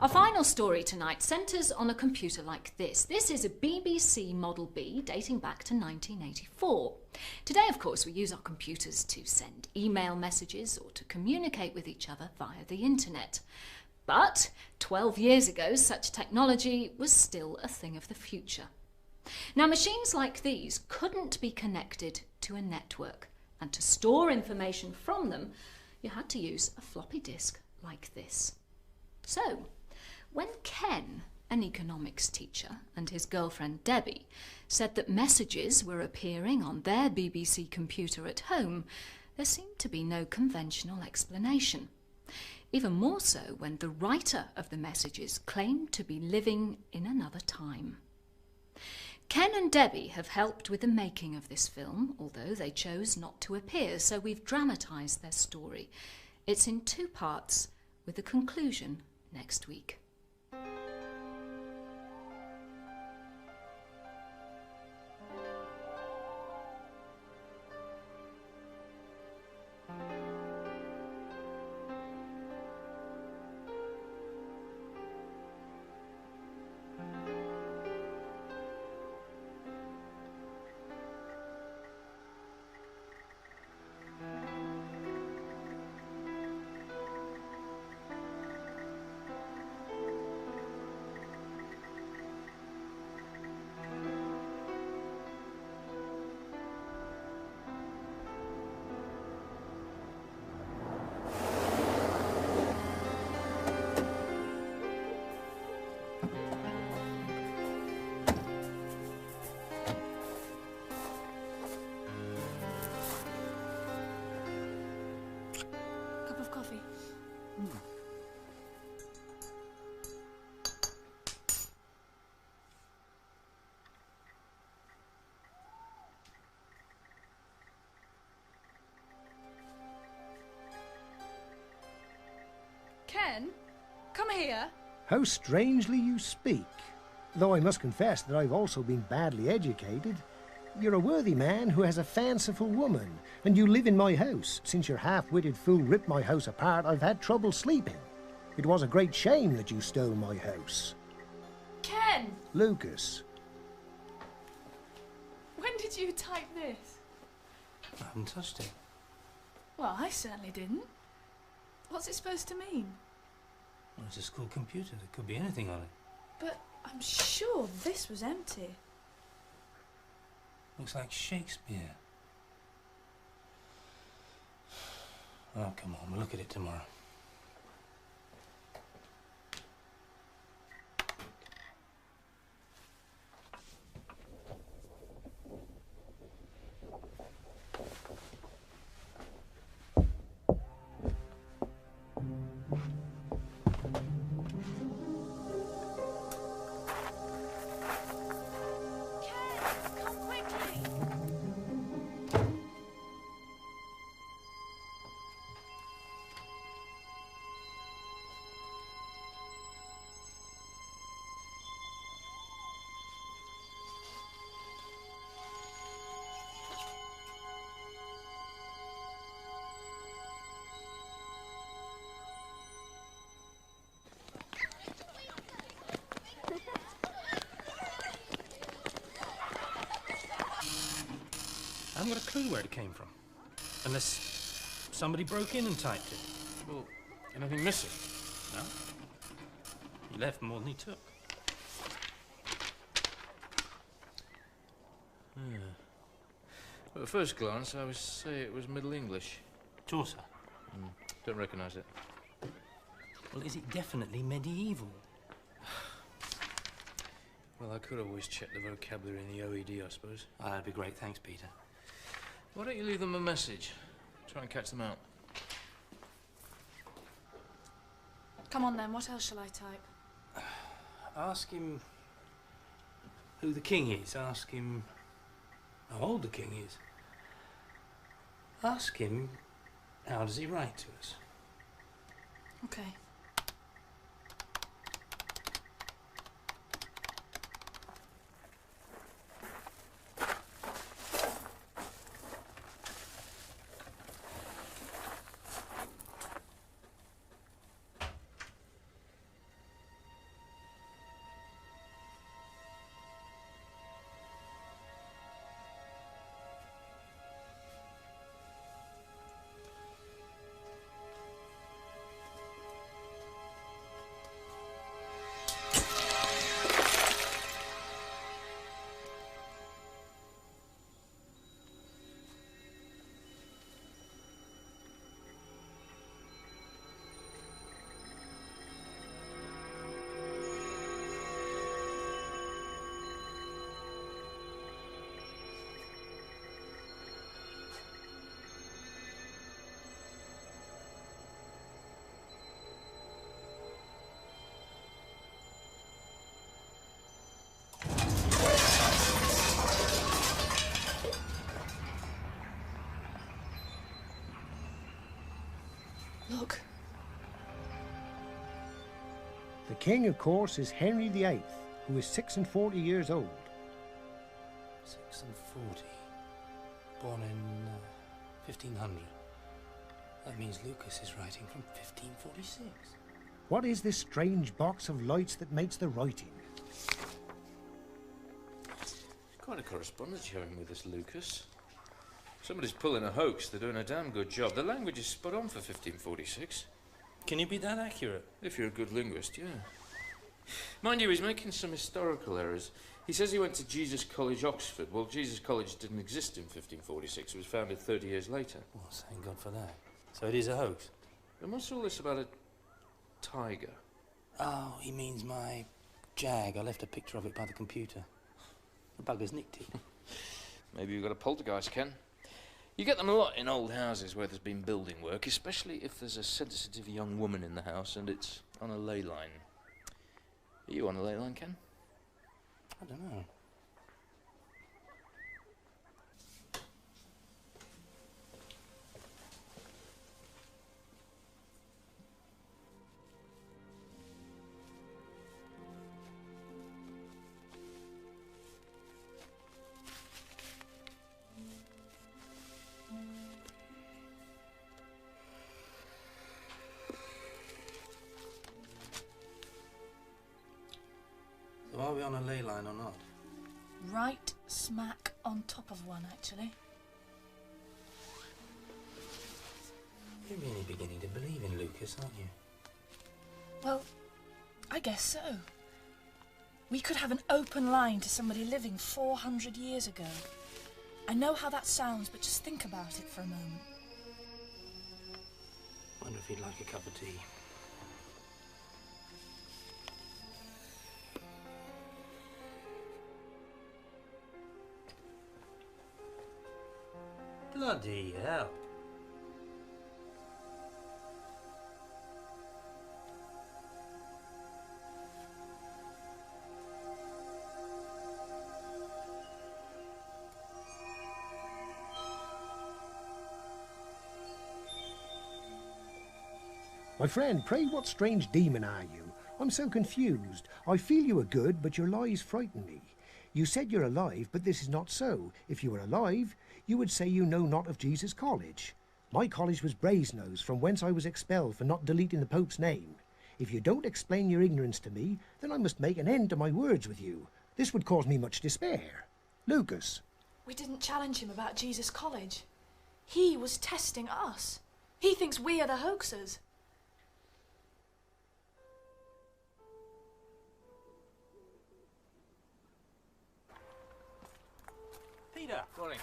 Our final story tonight centres on a computer like this. This is a BBC Model B dating back to 1984. Today, of course, we use our computers to send email messages or to communicate with each other via the internet. But 12 years ago, such technology was still a thing of the future. Now, machines like these couldn't be connected to a network, and to store information from them, you had to use a floppy disk like this. So, when Ken, an economics teacher, and his girlfriend Debbie said that messages were appearing on their BBC computer at home, there seemed to be no conventional explanation. Even more so when the writer of the messages claimed to be living in another time. Ken and Debbie have helped with the making of this film, although they chose not to appear, so we've dramatised their story. It's in 2 parts, with a conclusion next week. Coffee. Ken, come here. How strangely you speak. Though I must confess that I've also been badly educated. You're a worthy man who has a fanciful woman, and you live in my house. Since your half-witted fool ripped my house apart, I've had trouble sleeping. It was a great shame that you stole my house. Ken! Lucas. When did you type this? I haven't touched it. Well, I certainly didn't. What's it supposed to mean? Well, it's a school computer. There could be anything on it. But I'm sure this was empty. Looks like Shakespeare. Oh, come on. We'll look at it tomorrow. I haven't got a clue where it came from. Unless somebody broke in and typed it. Well, anything missing? No. He left more than he took. Yeah. Well, at first glance, I would say it was Middle English. Chaucer. Don't recognise it. Well, is it definitely medieval? Well, I could always check the vocabulary in the OED, I suppose. Oh, that'd be great. Thanks, Peter. Why don't you leave them a message? Try and catch them out. Come on then, what else shall I type? Ask him who the king is. Ask him how old the king is. Ask him how does he write to us. Okay. The king, of course, is Henry VIII, who is 46 years old. 46. Born in 1500. That means Lucas is writing from 1546. What is this strange box of lights that makes the writing? Quite a correspondence you're having with this, Lucas. Somebody's pulling a hoax. They're doing a damn good job. The language is spot on for 1546. Can you be that accurate? If you're a good linguist, yeah. Mind you, he's making some historical errors. He says he went to Jesus College, Oxford. Well, Jesus College didn't exist in 1546. It was founded 30 years later. Well, thank God for that. So it is a hoax? And what's all this about a tiger? Oh, he means my Jag. I left a picture of it by the computer. The bugger's nicked it. Maybe you've got a poltergeist, Ken. You get them a lot in old houses where there's been building work, especially if there's a sensitive young woman in the house and it's on a ley line. Are you on a ley line, Ken? I don't know. So are we on a ley line or not? Right smack on top of one, actually. You're really beginning to believe in Lucas, aren't you? Well, I guess so. We could have an open line to somebody living 400 years ago. I know how that sounds, but just think about it for a moment. Wonder if he'd like a cup of tea. Bloody hell. My friend, pray what strange demon are you? I'm so confused. I feel you are good, but your lies frighten me. You said you're alive, but this is not so. If you were alive, you would say you know not of Jesus College. My college was Brasenose, from whence I was expelled for not deleting the Pope's name. If you don't explain your ignorance to me, then I must make an end to my words with you. This would cause me much despair. Lucas. We didn't challenge him about Jesus College. He was testing us. He thinks we are the hoaxers. Peter! Morning.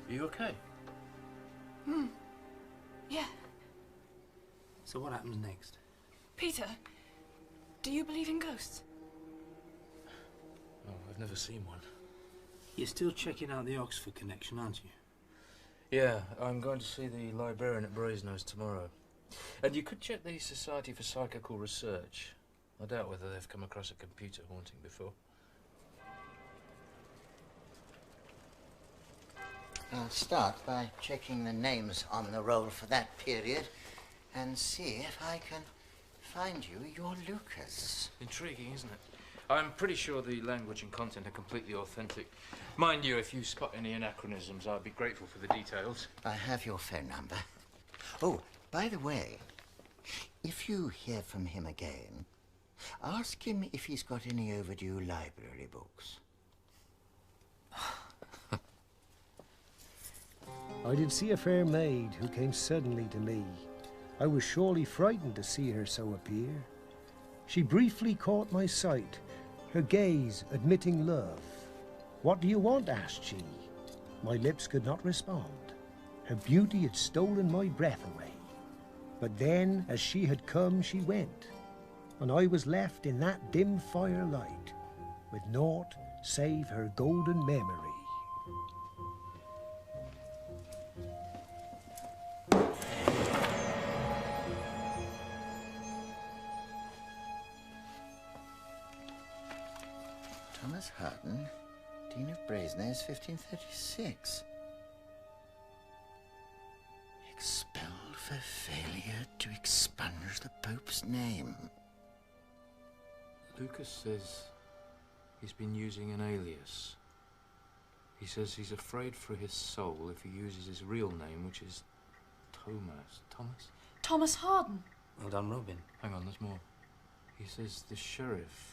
Are you okay? Yeah. So what happens next? Peter, do you believe in ghosts? Oh, I've never seen one. You're still checking out the Oxford connection, aren't you? Yeah, I'm going to see the librarian at Brasenose tomorrow. And you could check the Society for Psychical Research. I doubt whether they've come across a computer haunting before. I'll start by checking the names on the roll for that period and see if I can find you your Lucas. Intriguing, isn't it? I'm pretty sure the language and content are completely authentic. Mind you, if you spot any anachronisms, I'd be grateful for the details. I have your phone number. Oh, by the way, if you hear from him again, ask him if he's got any overdue library books. I did see a fair maid who came suddenly to me. I was surely frightened to see her so appear. She briefly caught my sight, her gaze admitting love. What do you want? Asked she. My lips could not respond. Her beauty had stolen my breath away. But then, as she had come, she went, and I was left in that dim firelight, with naught save her golden memory. Thomas Harden, Dean of Brasenose, 1536. Expelled for failure to expunge the Pope's name. Lucas says he's been using an alias. He says he's afraid for his soul if he uses his real name, which is Thomas? Thomas Harden. Well done, Robin. Hang on, there's more. He says the sheriff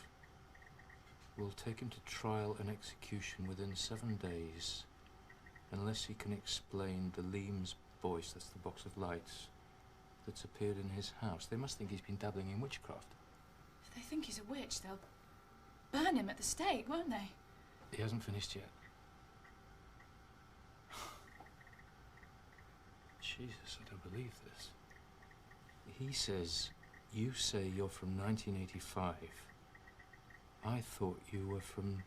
will take him to trial and execution within 7 days unless he can explain the Leem's voice, that's the box of lights, that's appeared in his house. They must think he's been dabbling in witchcraft. If they think he's a witch, they'll burn him at the stake, won't they? He hasn't finished yet. Jesus, I don't believe this. He says, you say you're from 1985. I thought you were from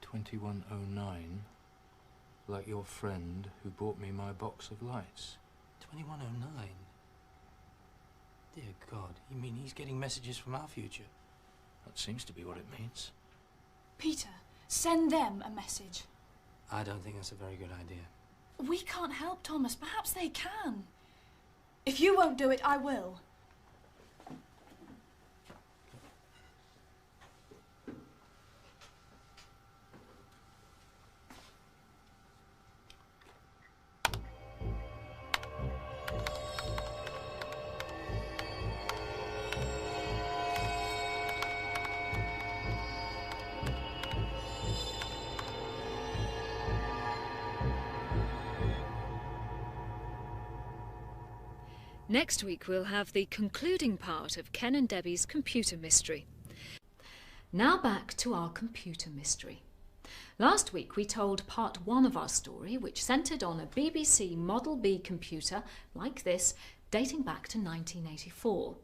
2109, like your friend who bought me my box of lights. 2109? Dear God, you mean he's getting messages from our future? That seems to be what it means. Peter, send them a message. I don't think that's a very good idea. We can't help Thomas. Perhaps they can. If you won't do it, I will. Next week we'll have the concluding part of Ken and Debbie's computer mystery. Now back to our computer mystery. Last week we told part 1 of our story, which centred on a BBC Model B computer like this, dating back to 1984.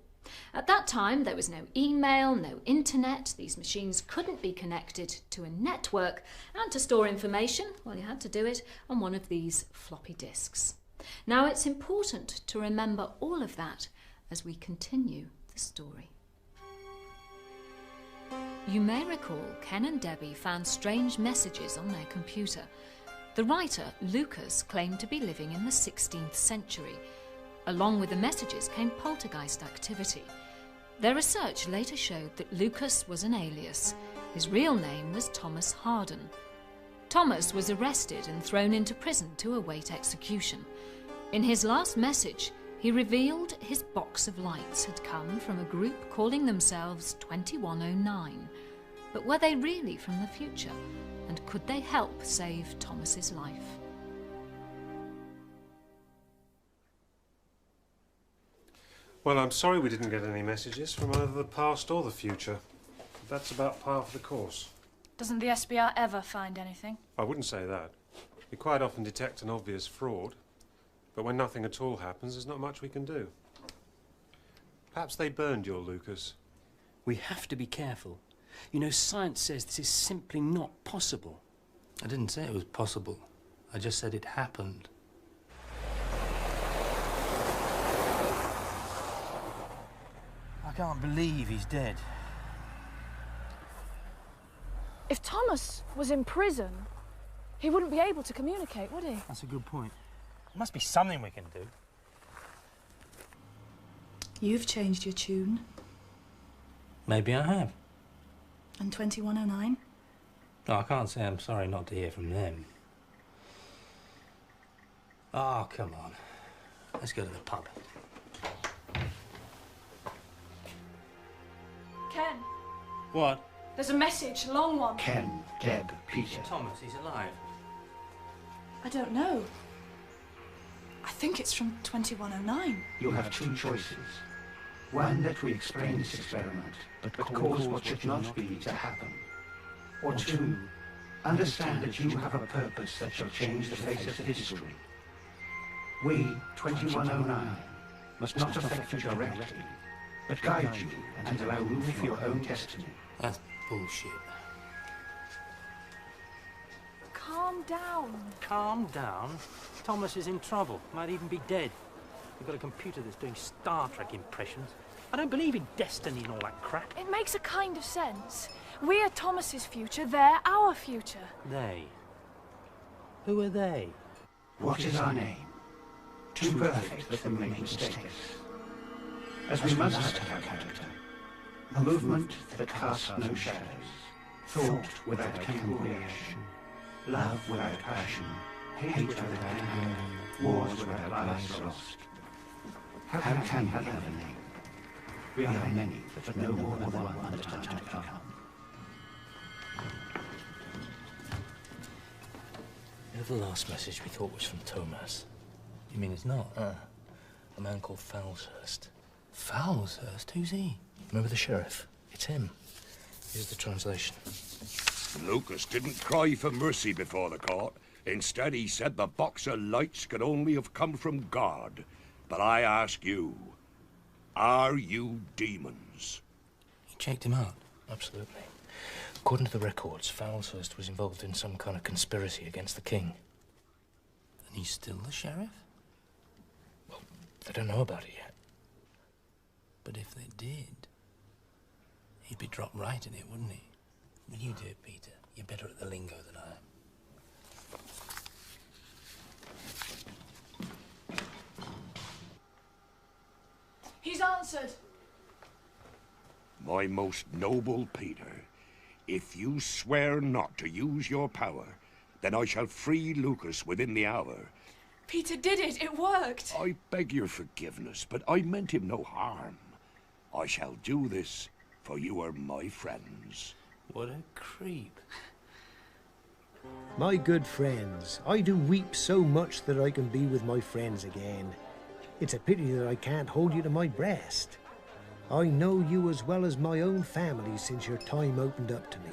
At that time there was no email, no internet, these machines couldn't be connected to a network, and to store information, well, you had to do it on one of these floppy disks. Now it's important to remember all of that as we continue the story. You may recall Ken and Debbie found strange messages on their computer. The writer, Lucas, claimed to be living in the 16th century. Along with the messages came poltergeist activity. Their research later showed that Lucas was an alias. His real name was Thomas Harden. Thomas was arrested and thrown into prison to await execution. In his last message, he revealed his box of lights had come from a group calling themselves 2109. But were they really from the future? And could they help save Thomas's life? Well, I'm sorry we didn't get any messages from either the past or the future. That's about par for the course. Doesn't the SBR ever find anything? I wouldn't say that. We quite often detect an obvious fraud. But when nothing at all happens, there's not much we can do. Perhaps they burned your Lucas. We have to be careful. You know, science says this is simply not possible. I didn't say it was possible. I just said it happened. I can't believe he's dead. If Thomas was in prison, he wouldn't be able to communicate, would he? That's a good point. There must be something we can do. You've changed your tune. Maybe I have. And 2109? No, I can't say I'm sorry not to hear from them. Oh, come on. Let's go to the pub. Ken, What? there's a message, a long one. Ken, Deb, Peter. Thomas, he's alive. I don't know. I think it's from 2109. You have two choices. One, that we explain this experiment, but cause what should not be to happen. Or two, understand that you have a purpose that shall change the face of history. We, 2109, must not affect you directly, but guide you and allow room for your own destiny. That's bullshit. Calm down. Calm down. Thomas is in trouble. Might even be dead. We've got a computer that's doing Star Trek impressions. I don't believe in destiny and all that crap. It makes a kind of sense. We're Thomas's future, they're our future. They? Who are they? What is our name? Too perfect that we make mistakes. As we must have a character. A movement that casts no shadows. Thought without chemical reaction. Love without passion. Hate without anger. Wars without lives lost. How can we have a name? We are many, but no more than one at a time to come. You know the last message we thought was from Thomas? You mean it's not? A man called Falshurst. Falshurst? Who's he? Remember the sheriff? It's him. Here's the translation. Lucas didn't cry for mercy before the court. Instead, he said the box of lights could only have come from God. But I ask you, are you demons? You checked him out? Absolutely. According to the records, Falshurst was involved in some kind of conspiracy against the king. And he's still the sheriff? Well, they don't know about it yet. But if they did, he'd be dropped right in it, wouldn't he? Will you do it, Peter? You're better at the lingo than I am. He's answered. My most noble Peter, if you swear not to use your power, then I shall free Lucas within the hour. Peter did it. It worked. I beg your forgiveness, but I meant him no harm. I shall do this, for you are my friends. What a creep. My good friends, I do weep so much that I can be with my friends again. It's a pity that I can't hold you to my breast. I know you as well as my own family since your time opened up to me.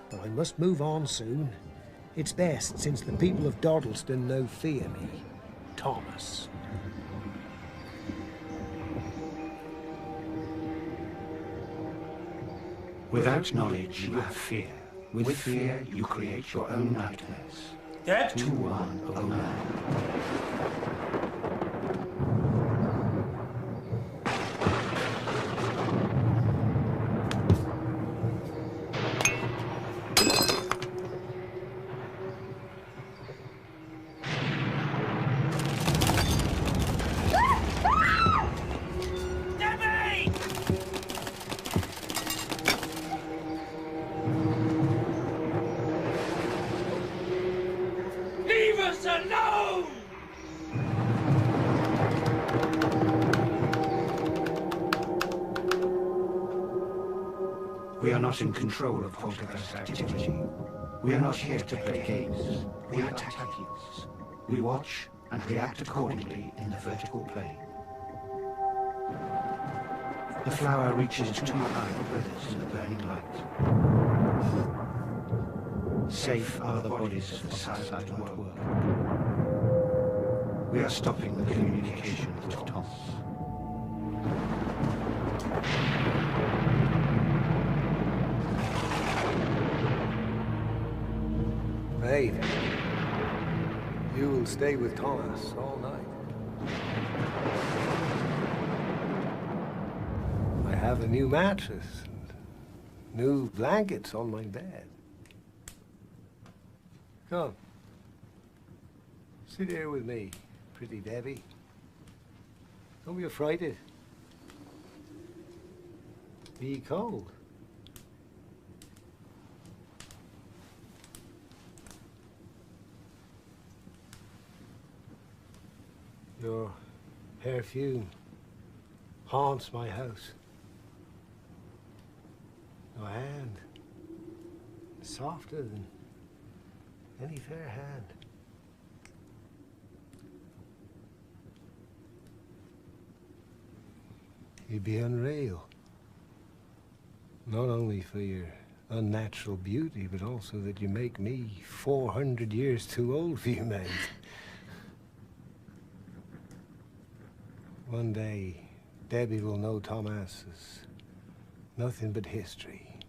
But I must move on soon. It's best, since the people of Dawdleston now fear me. Thomas. Without knowledge, you have fear. With fear, you create your own nightmares. Dead? 2109. Leave us alone! We are not in control of poltergeist activity. We are not here to play games. We are tactics. We watch and react accordingly in the vertical plane. The flower reaches too high and withers in the burning light. Safe are the bodies of the silent world. We are stopping the communication with Thomas. Babe, you will stay with Thomas all night. I have a new mattress and new blankets on my bed. Come. Sit here with me, pretty Debbie. Don't be affrighted. Be cold. Your perfume haunts my house. Your hand, softer than any fair hand. You'd be unreal. Not only for your unnatural beauty, but also that you make me 400 years too old for you, mate. One day, Debbie will know Thomas as nothing but history.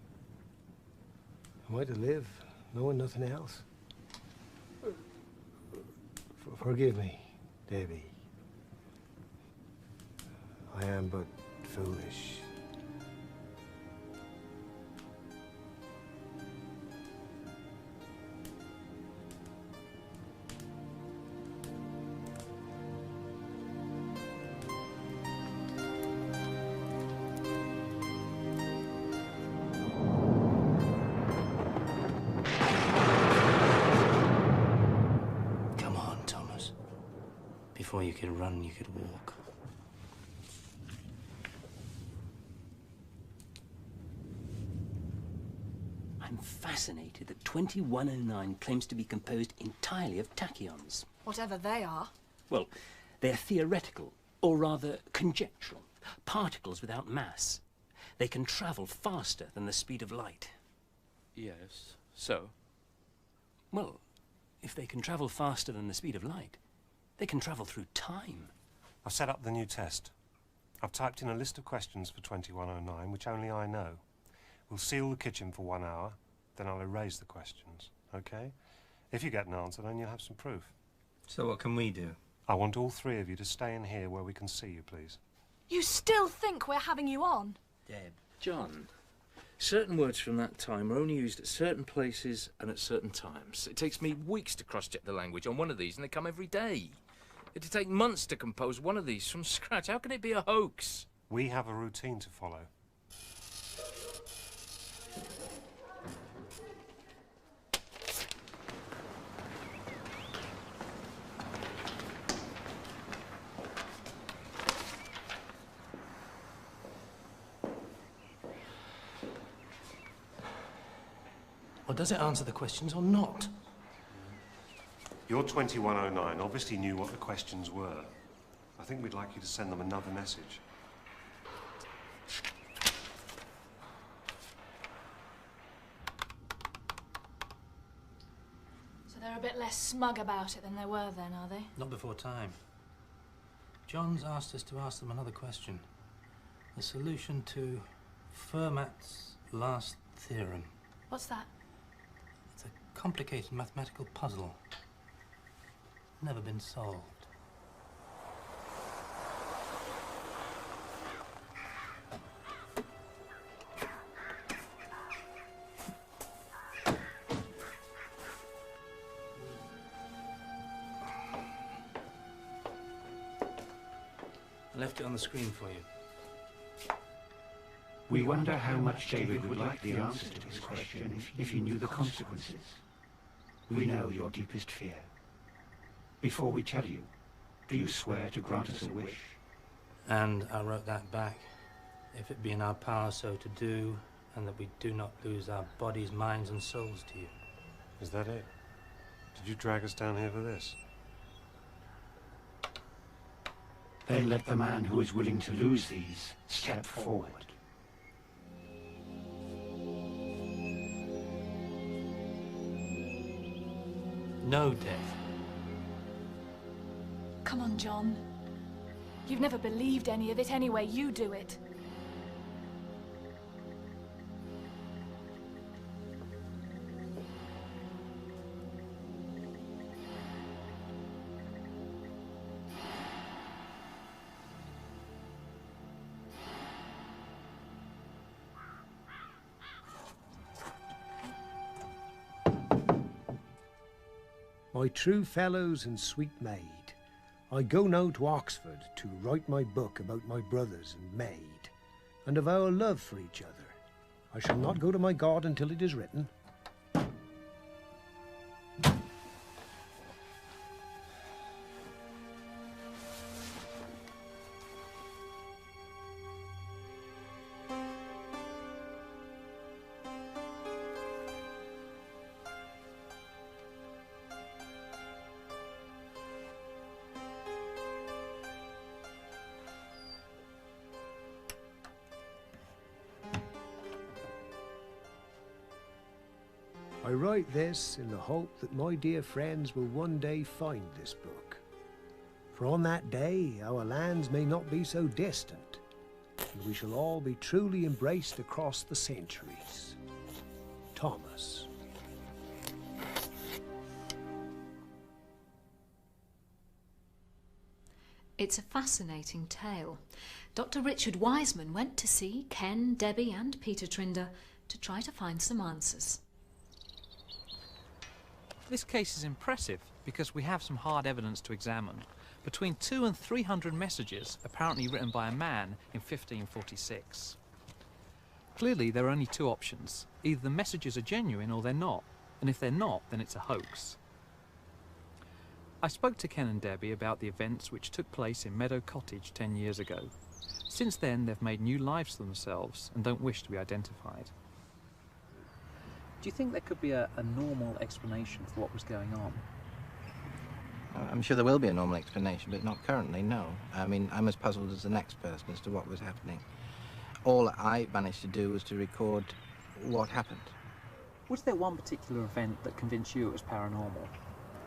Am I to live knowing nothing else? Forgive me, Debbie. I am but foolish. Before you could run, you could walk. I'm fascinated that 2109 claims to be composed entirely of tachyons. Whatever they are. Well, they're theoretical, or rather conjectural, particles without mass. They can travel faster than the speed of light. Yes, so? Well, if they can travel faster than the speed of light, they can travel through time. I've set up the new test. I've typed in a list of questions for 2109, which only I know. We'll seal the kitchen for 1 hour, then I'll erase the questions, okay? If you get an answer, then you'll have some proof. So what can we do? I want all three of you to stay in here where we can see you, please. You still think we're having you on? Deb. John, certain words from that time are only used at certain places and at certain times. It takes me weeks to cross-check the language on one of these, and they come every day. It'd take months to compose one of these from scratch. How can it be a hoax? We have a routine to follow. Or does it answer the questions or not? Your 2109 obviously knew what the questions were. I think we'd like you to send them another message. So they're a bit less smug about it than they were then, are they? Not before time. John's asked us to ask them another question. The solution to Fermat's last theorem. What's that? It's a complicated mathematical puzzle. Never been solved. I left it on the screen for you. We wonder how much David would like the answer to this question if he knew the consequences. We know your deepest fear. Before we tell you, do you swear to grant us a wish? And I wrote that back. If it be in our power so to do, and that we do not lose our bodies, minds and souls to you. Is that it? Did you drag us down here for this? Then let the man who is willing to lose these step forward. No death. Come on, John. You've never believed any of it anyway. You do it. My true fellows and sweet maid, I go now to Oxford to write my book about my brothers and maid, and of our love for each other. I shall not go to my God until it is written. I write this in the hope that my dear friends will one day find this book. For on that day our lands may not be so distant, and we shall all be truly embraced across the centuries. Thomas. It's a fascinating tale. Dr. Richard Wiseman went to see Ken, Debbie and Peter Trinder to try to find some answers. This case is impressive because we have some hard evidence to examine. Between 200 and 300 messages apparently written by a man in 1546. Clearly there are only two options. Either the messages are genuine or they're not. And if they're not, then it's a hoax. I spoke to Ken and Debbie about the events which took place in Meadow Cottage 10 years ago. Since then, they've made new lives for themselves and don't wish to be identified. Do you think there could be a normal explanation for what was going on? I'm sure there will be a normal explanation, but not currently, no. I mean, I'm as puzzled as the next person as to what was happening. All I managed to do was to record what happened. Was there one particular event that convinced you it was paranormal?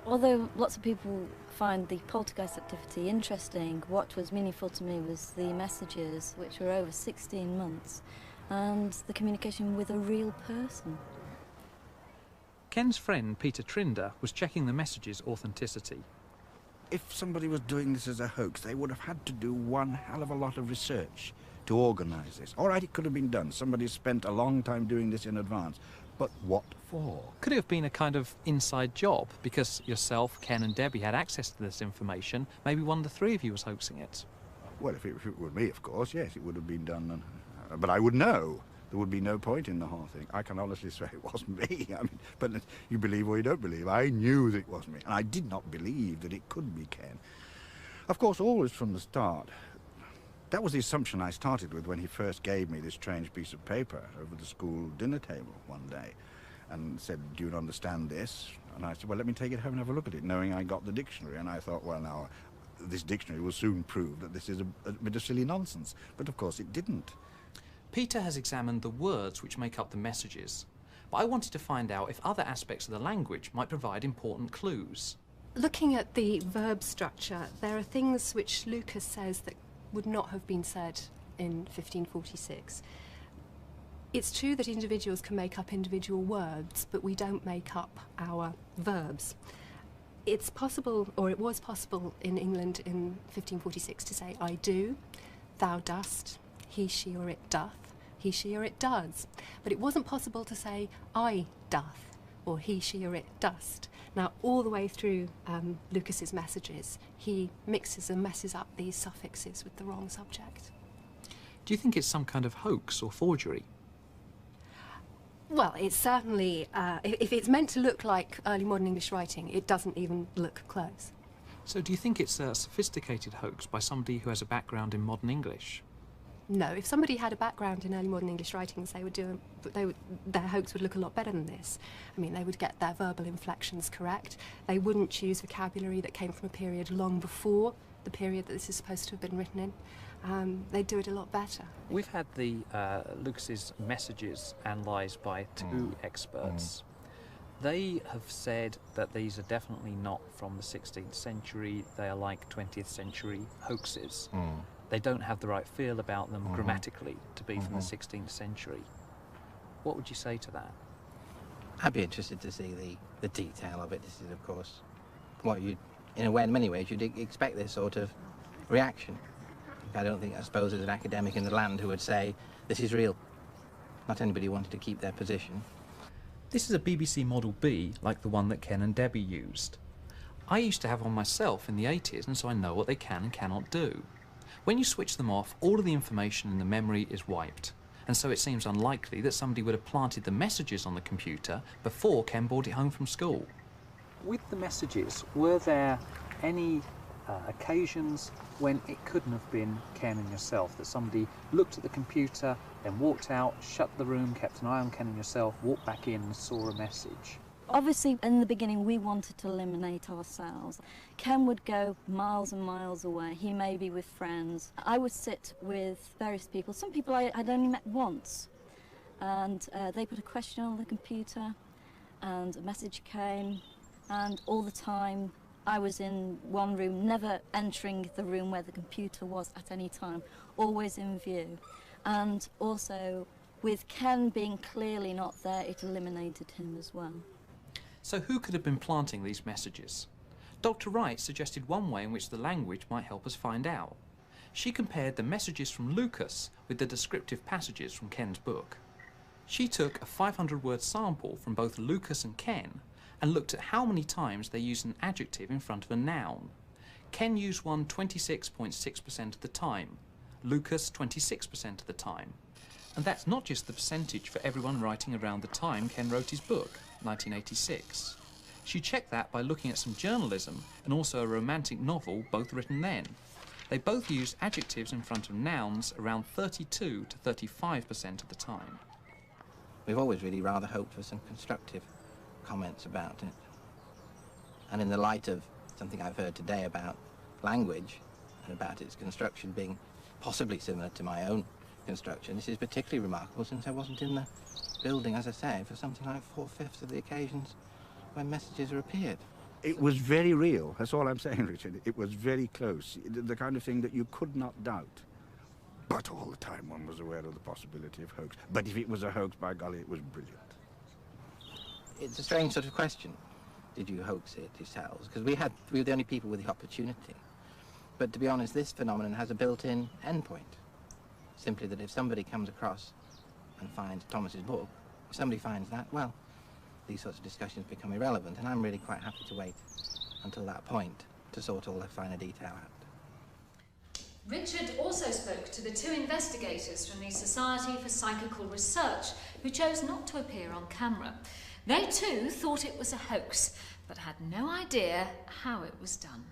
Although lots of people find the poltergeist activity interesting, what was meaningful to me was the messages, which were over 16 months, and the communication with a real person. Ken's friend, Peter Trinder, was checking the messages' authenticity. If somebody was doing this as a hoax, they would have had to do one hell of a lot of research to organise this. All right, it could have been done. Somebody spent a long time doing this in advance. But what for? Could it have been a kind of inside job? Because yourself, Ken and Debbie had access to this information. Maybe one of the three of you was hoaxing it. Well, if it were me, of course, yes, it would have been done. But I would know. There would be no point in the whole thing. I can honestly say it wasn't me. I mean, but you believe or you don't believe. I knew that it wasn't me. And I did not believe that it could be Ken. Of course, always from the start. That was the assumption I started with when he first gave me this strange piece of paper over the school dinner table one day and said, "Do you understand this?" And I said, "Well, let me take it home and have a look at it," knowing I got the dictionary. And I thought, well, now, this dictionary will soon prove that this is a bit of silly nonsense. But, of course, it didn't. Peter has examined the words which make up the messages, but I wanted to find out if other aspects of the language might provide important clues. Looking at the verb structure, there are things which Lucas says that would not have been said in 1546. It's true that individuals can make up individual words, but we don't make up our verbs. It's possible, or it was possible in England in 1546 to say I do, thou dost, he, she or it doth, he, she or it does. But it wasn't possible to say I doth, or he, she or it dost. Now, all the way through Lucas's messages, he mixes and messes up these suffixes with the wrong subject. Do you think it's some kind of hoax or forgery? Well, it's certainly, if it's meant to look like early modern English writing, it doesn't even look close. So do you think it's a sophisticated hoax by somebody who has a background in modern English? No, if somebody had a background in early modern English writings, their hoax would look a lot better than this. I mean, they would get their verbal inflections correct. They wouldn't choose vocabulary that came from a period long before the period that this is supposed to have been written in. They'd do it a lot better. We've had the Lucas's messages analysed by two experts. They have said that these are definitely not from the 16th century. They are like 20th century hoaxes. They don't have the right feel about them grammatically to be from the 16th century. What would you say to that? I'd be interested to see the detail of it. This is, of course, what you, in many ways, you'd expect this sort of reaction. I suppose there's an academic in the land who would say, this is real. Not anybody who wanted to keep their position. This is a BBC Model B, like the one that Ken and Debbie used. I used to have one myself in the 80s, and so I know what they can and cannot do. When you switch them off, all of the information in the memory is wiped, and so it seems unlikely that somebody would have planted the messages on the computer before Ken brought it home from school. With the messages, were there any occasions when it couldn't have been Ken and yourself, that somebody looked at the computer, then walked out, shut the room, kept an eye on Ken and yourself, walked back in and saw a message? Obviously, in the beginning, we wanted to eliminate ourselves. Ken would go miles and miles away. He may be with friends. I would sit with various people. Some people I'd only met once. And they put a question on the computer, and a message came. And all the time, I was in one room, never entering the room where the computer was at any time, always in view. And also, with Ken being clearly not there, it eliminated him as well. So who could have been planting these messages? Dr. Wright suggested one way in which the language might help us find out. She compared the messages from Lucas with the descriptive passages from Ken's book. She took a 500-word sample from both Lucas and Ken and looked at how many times they used an adjective in front of a noun. Ken used one 26.6% of the time, Lucas 26% of the time. And that's not just the percentage for everyone writing around the time Ken wrote his book, 1986. She checked that by looking at some journalism and also a romantic novel, both written then. They both used adjectives in front of nouns around 32 to 35% of the time. We've always really rather hoped for some constructive comments about it. And in the light of something I've heard today about language and about its construction being possibly similar to my own construction, this is particularly remarkable since I wasn't in the building, as I say, for something like 4/5 of the occasions when messages appeared. It was very real, that's all I'm saying, Richard. It was very close, the kind of thing that you could not doubt. But all the time one was aware of the possibility of hoax. But if it was a hoax, by golly, it was brilliant. It's a strange sort of question. Did you hoax it yourselves? Because we were the only people with the opportunity. But to be honest, this phenomenon has a built-in endpoint. Simply that if somebody comes across and finds Thomas's book, if somebody finds that, well, these sorts of discussions become irrelevant, and I'm really quite happy to wait until that point to sort all the finer detail out. Richard also spoke to the 2 investigators from the Society for Psychical Research who chose not to appear on camera. They too thought it was a hoax, but had no idea how it was done.